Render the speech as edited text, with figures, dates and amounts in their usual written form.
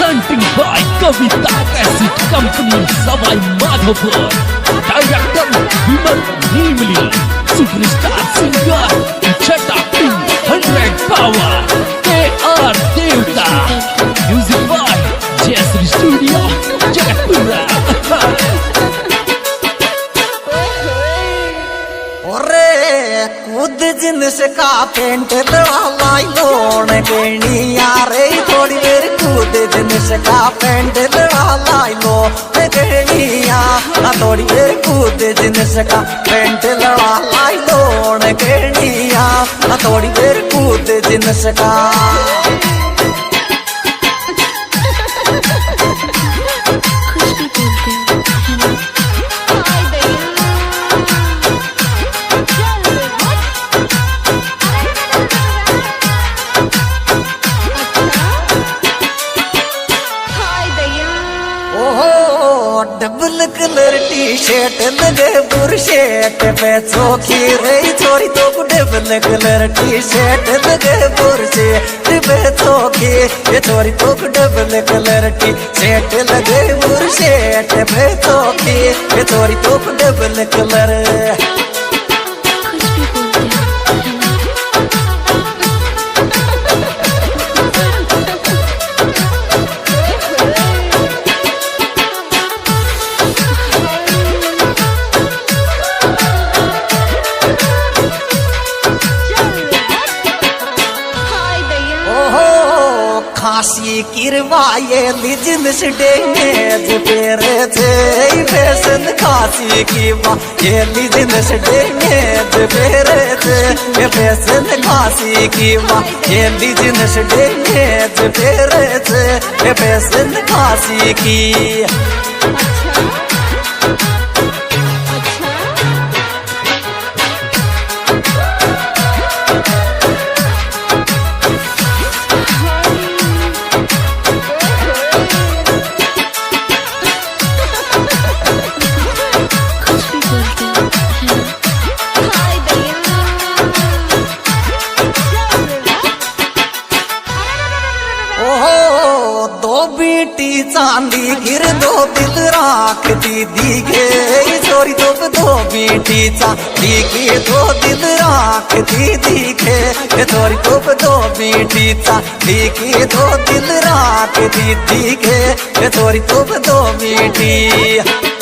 presenting by Kavita Cassette Company, Savai Madhopur. Director Vimal Nimli, superstar singer Chata 200 Power, K.R. Devta. Music by Jayasri Studio, Jaipura. कूद जिनस का paint लाई loan केनी यारे थोड़ी देर कूद जिनस का paint लाई लो केनी या थोड़ी देर कूद जिनस का पेंट लाई लोन केनी या थोड़ी देर कूद जिनस का डबल कलर टी शर्ट लगे बुरशेट पे चौकी रही छोरी तो डबल कलर टी शर्ट लगे बुरशेट पे चौकी ये छोरी तो डबल कलर टी शर्ट लगे बुरशेट पे चौकी ये छोरी तो डबल कलर खासी किरवाए लिजनस डेमेज पेरे थे फैशन खासी की ये लिजनस डेमेज पेरे थे फैशन खासी की ये लिजनस डेमेज पेरे थे फैशन खासी की बेटी चांदी गिर दो दिल राख दीदी के छोरी तो दो बेटी चांदी के दो दिल राख दीदी के छोरी तो दो बेटी चांदी के दो दिल राख दीदी के छोरी तो दो बेटी